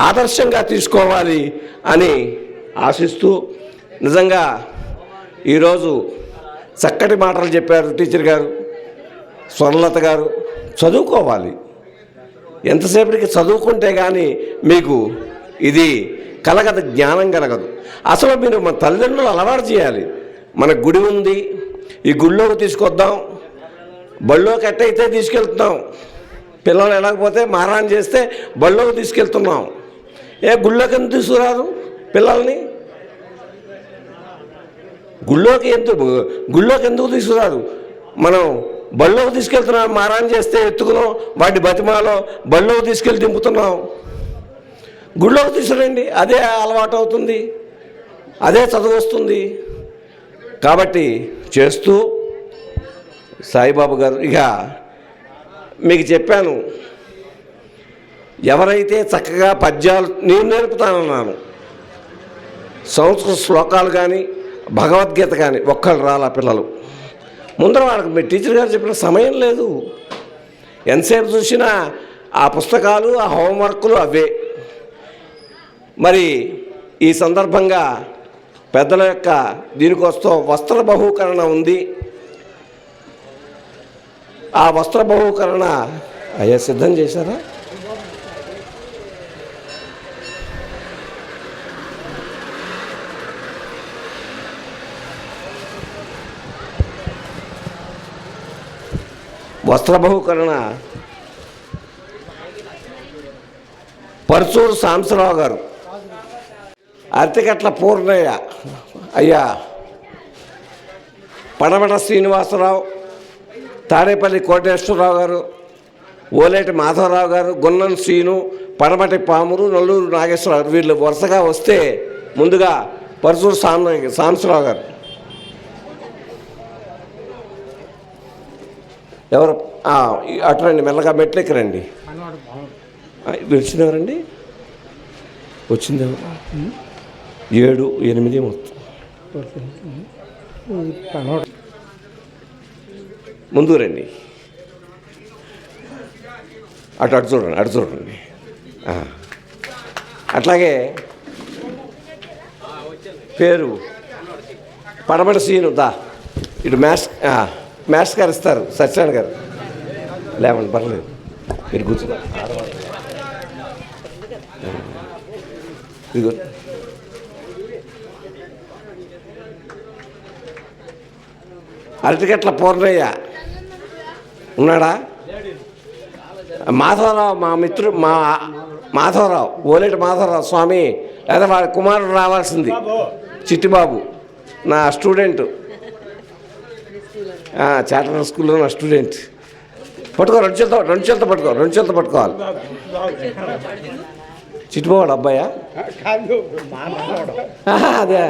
ఆదర్శంగా తీసుకోవాలి అని ఆశిస్తూ, నిజంగా ఈరోజు చక్కటి మాటలు చెప్పారు టీచర్ గారు, స్వర్ణలత గారు. చదువుకోవాలి, ఎంతసేపటికి చదువుకుంటే కానీ మీకు ఇది కలగదు, జ్ఞానం కలగదు. అసలు మీరు మన తల్లిదండ్రులు అలవాటు చేయాలి. మన గుడి ఉంది, ఈ గుడిలోకి తీసుకొద్దాం, బళ్ళోకి ఎట్టయితే తీసుకెళ్తున్నాం. పిల్లలు వెళ్ళకపోతే మారాన్ చేస్తే బళ్ళోకి తీసుకెళ్తున్నాం. గుళ్ళోకి ఎందుకు తీసుకురారు పిల్లల్ని? గుళ్ళోకి ఎందుకు తీసుకురారు? మనం బళ్ళోకి తీసుకెళ్తున్నాం, మారాన్ చేస్తే ఎత్తుకున్నాం, వాటి బతిమాలో బళ్ళోకి తీసుకెళ్ళి దింపుతున్నాం. గుళ్ళోకి తీసుకురండి, అదే అలవాటు అవుతుంది, అదే చదువు వస్తుంది. కాబట్టి చేస్తూ సాయిబాబా గారు, ఇక మీకు చెప్పాను, ఎవరైతే చక్కగా పద్యాలు నేను నేర్పుతానన్నాను, సంస్కృత శ్లోకాలు కానీ భగవద్గీత కానీ ఒక్కళ్ళు రాలా పిల్లలు. ముందర వాళ్ళకి మీ టీచర్ గారు చెప్పిన సమయం లేదు. ఎంతసేపు చూసినా ఆ పుస్తకాలు, ఆ హోంవర్క్లు అవే. మరి ఈ సందర్భంగా పెద్దల యొక్క దీనికోసం వస్త్ర బహూకరణ ఉంది. ఆ వస్త్ర బహూకరణ అయ్యా సిద్ధం చేశారా? వస్త్ర బహూకరణ పర్చూరు సాంబశివరావు గారు, అరటికట్ల పూర్ణయ్య అయ్యా, పడమట శ్రీనివాసరావు, తాడేపల్లి కోటేశ్వరరావు గారు, ఓలేటి మాధవరావు గారు, గున్నం శ్రీను, పడమటి పామురు, నల్లూరు నాగేశ్వరరావు, వీళ్ళు వరుసగా వస్తే ముందుగా పరచూరు సాంబశివరావు గారు. ఎవరు అట్లండి, మెల్లగా మెట్లు ఎక్కరండి. వచ్చింది ఎవరండి? వచ్చింది ఎవరు? 7, 8 మొత్తం. ముందు రండి, అటు చూడండి. అట్లాగే పేరు పడమటి సీను దా ఇటు మ్యాథ్స్ గారు ఇస్తారు, సత్యనారాయణ గారు. లేవండి, పర్లేదు, మీరు కూర్చున్నారు. ఇదిగో అరటిగట్ల పూర్ణయ్య ఉన్నాడా? మాధవరావు, మా మిత్రుడు, మాధవరావు, ఓలేటి మాధవరావు స్వామి, లేదా వాడి కుమారుడు రావాల్సింది. చిట్టిబాబు నా స్టూడెంట్, చార్టర్ స్కూల్లో నా స్టూడెంట్. పట్టుకో, రెండు చేతులతో పట్టుకోవాలి. చిట్టిబాబు అబ్బాయా? అదే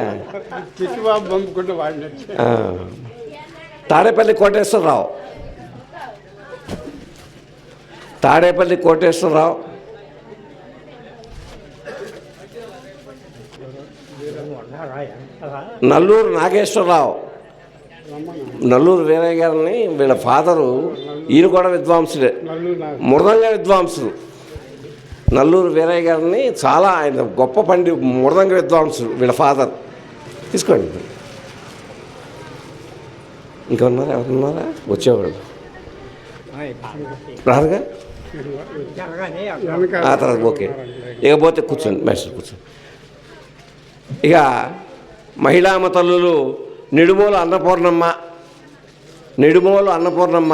తాడేపల్లి కోటేశ్వరరావు, నల్లూరు నాగేశ్వరరావు, నల్లూరు వీరయ్య గారిని వీళ్ళ ఫాదరు, ఈయన కూడా విద్వాంసుడే, మృదంగ విద్వాంసుడు. నల్లూరు వీరయ్య గారిని చాలా ఆయన గొప్ప మృదంగ విద్వాంసుడు వీళ్ళ ఫాదర్. తీసుకోండి. ఇంకా ఉన్నారా? ఎవరున్నారా? వచ్చేవాళ్ళు రారుగా? ఆ తర్వాత ఓకే. ఇకపోతే కూర్చోండి, మేస్టర్ కూర్చోండి. ఇక మహిళామ తల్లులు నిడుమోలు అన్నపూర్ణమ్మ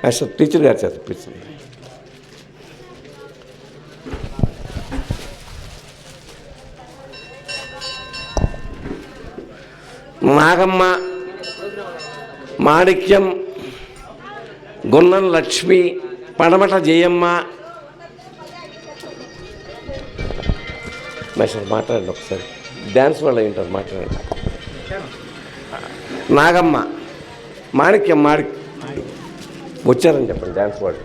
మేస్టర్ టీచర్ గారు చదివించండి. నాగమ్మ, మాణిక్యం, గున్నం లక్ష్మి, పడమట జయమ్మ. మేస్టర్ మాట్లాడండి ఒకసారి, డ్యాన్స్ వాళ్ళు ఏంటారు, మాట్లాడండి. నాగమ్మ, మాణిక్యం వచ్చారని చెప్పండి, డ్యాన్స్ వాళ్ళు.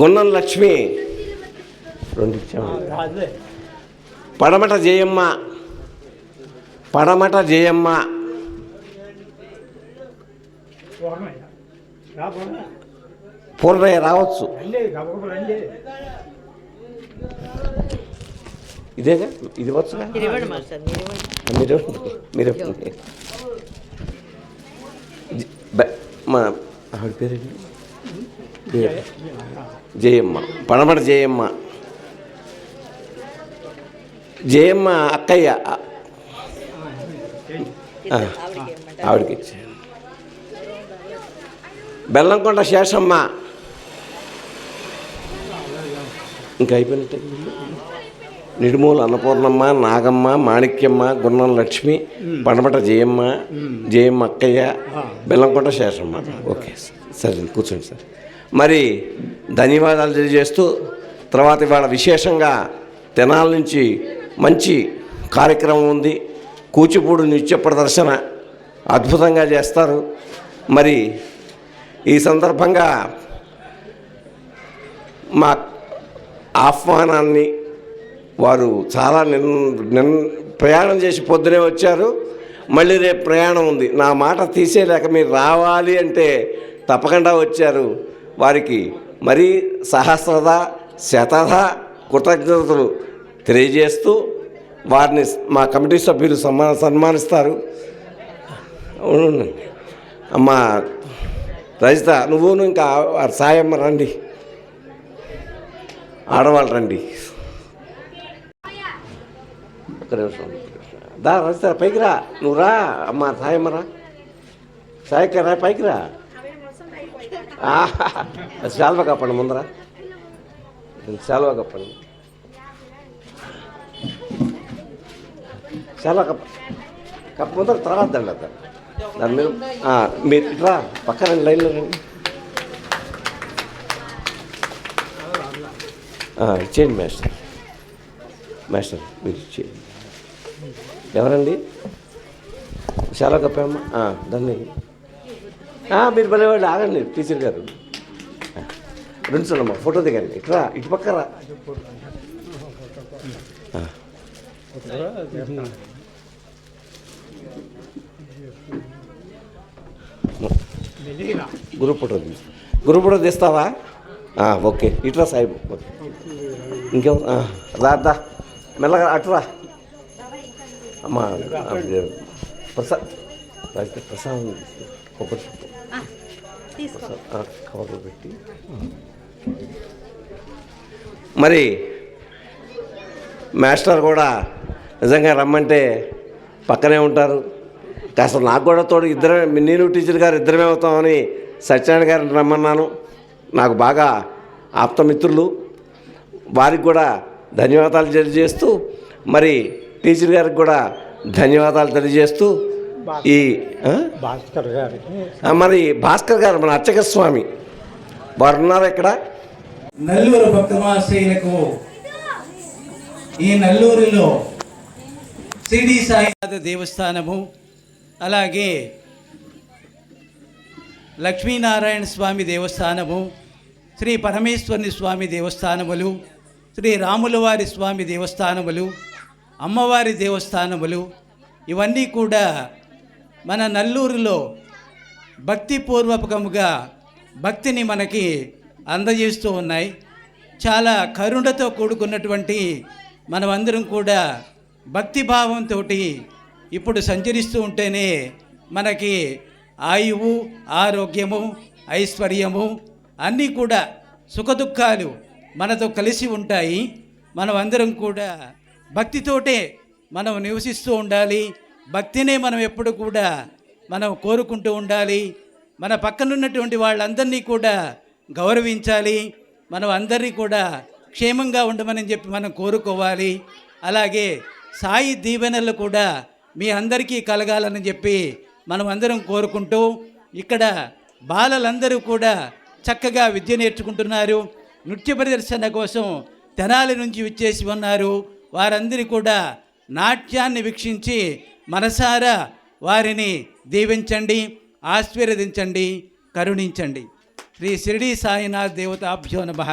గున్నం లక్ష్మి 2 ఇచ్చాము. పడమట జయమ్మ, పూర్ణయ్య రావచ్చు. ఇదేగా, ఇది వచ్చుగా, మీరు మా ఆవిడ పేరేంటి? జయమ్మ, పడమట జయమ్మ అక్కయ్య, ఆవిడకి ఇచ్చాను. బెల్లంకొండ శేషమ్మ, ఇంకా అయిపోయినట్టే. నిడుమూలు అన్నపూర్ణమ్మ, నాగమ్మ, మాణిక్యమ్మ, గున్నం లక్ష్మి, పడమట జయమ్మ అక్కయ్య, బెల్లంకొండ శేషమ్మ. ఓకే, సరే కూర్చోండి సార్. మరి ధన్యవాదాలు తెలియజేస్తూ, తర్వాత ఇవాళ విశేషంగా తెనాల నుంచి మంచి కార్యక్రమం ఉంది. కూచిపూడి నృత్య ప్రదర్శన అద్భుతంగా చేస్తారు. మరి ఈ సందర్భంగా మా ఆహ్వానాన్ని వారు చాలా ప్రయాణం చేసి పొద్దునే వచ్చారు. మళ్ళీ రేపు ప్రయాణం ఉంది. నా మాట తీసేలేక మీరు రావాలి అంటే తప్పకుండా వచ్చారు. వారికి మరీ సహస్రద శతధ కృతజ్ఞతలు తెలియజేస్తూ వారిని మా కమిటీ సభ్యులు సన్మానిస్తారు. అమ్మ రజిత, నువ్వును ఇంకా సాయమ్మ రండి, ఆడవాళ్ళు రండి. ఒక నిమిషం దా రజిత, పైకి రా, నువ్వు రా. అమ్మ సాయమ్మ రా, సాయక్క రా, పైకి రా. శాల్వా కప్పండి ముందర, శాల్వా కప్పండి, శాల్వా కప్ప ముందర, తర్వాత దండి అక్కడ దాని మీద. మీరు ఇట్లా పక్కన లైన్లో రండి. ఇచ్చేయండి మాస్టర్ మీరు ఇచ్చేయండి. ఎవరండి చాలా గొప్పమ్మా దాన్ని మీరు పడేవాళ్ళు ఆగండి టీచర్ గారు రెండు చూడమ్మా ఫోటో దిగండి ఇట్రా ఇటు పక్కరా గ్రూప్ ఫోటో తీస్తావా ఓకే ఇట్రా సాయిబు ఇంకెవరు రా మెల్లగా అటురా అమ్మా ప్రసాద్ ప్రసాదం ఒకటి కవర్లో పెట్టి మరి మాస్టర్ కూడా నిజంగా రమ్మంటే పక్కనే ఉంటారు. కాస్త నాకు కూడా తోడు ఇద్దరమే నేను టీచర్ గారు ఇద్దరమే అవుతామని సత్యనారాయణ గారిని రమ్మన్నాను. నాకు బాగా ఆప్తమిత్రులు, వారికి కూడా ధన్యవాదాలు తెలియజేస్తూ మరి టీచర్ గారికి కూడా ధన్యవాదాలు తెలియజేస్తూ ఈ భాస్కర్ గారికి మరి భాస్కర్ గారు మన అర్చక స్వామి వారు ఉన్నారు ఇక్కడ. నల్లూరు భక్తమాశ్రయులకు ఈ నల్లూరులో షిరిడి సాయినాథ దేవస్థానము, అలాగే లక్ష్మీనారాయణ స్వామి దేవస్థానము, శ్రీ పరమేశ్వరుని స్వామి దేవస్థానములు, శ్రీ రాములవారి స్వామి దేవస్థానములు, అమ్మవారి దేవస్థానములు ఇవన్నీ కూడా మన నల్లూరులో భక్తిపూర్వకముగా భక్తిని మనకి అందజేస్తూ ఉన్నాయి. చాలా కరుణతో కూడుకున్నటువంటి మనమందరం కూడా భక్తిభావంతో ఇప్పుడు సంచరిస్తూ ఉంటేనే మనకి ఆయువు, ఆరోగ్యము, ఐశ్వర్యము అన్నీ కూడా సుఖదుఖాలు మనతో కలిసి ఉంటాయి. మనం అందరం కూడా భక్తితోటే మనం నివసిస్తూ ఉండాలి. భక్తినే మనం ఎప్పుడు కూడా మనం కోరుకుంటూ ఉండాలి. మన పక్కనున్నటువంటి వాళ్ళందరినీ కూడా గౌరవించాలి. మనం అందరినీ కూడా క్షేమంగా ఉండమని చెప్పి మనం కోరుకోవాలి. అలాగే సాయి దీవెనలు కూడా మీ అందరికీ కలగాలని చెప్పి మనం అందరం కోరుకుంటూ, ఇక్కడ బాలలందరూ కూడా చక్కగా విద్య నేర్చుకుంటున్నారు. నృత్య ప్రదర్శన కోసం తెనాలి నుంచి విచ్చేసి ఉన్నారు. వారందరూ కూడా నాట్యాన్ని వీక్షించి మనసారా వారిని దీవించండి, ఆశీర్వదించండి, కరుణించండి. శ్రీ షిరిడి సాయినాథ్ దేవతాభ్యో నమః.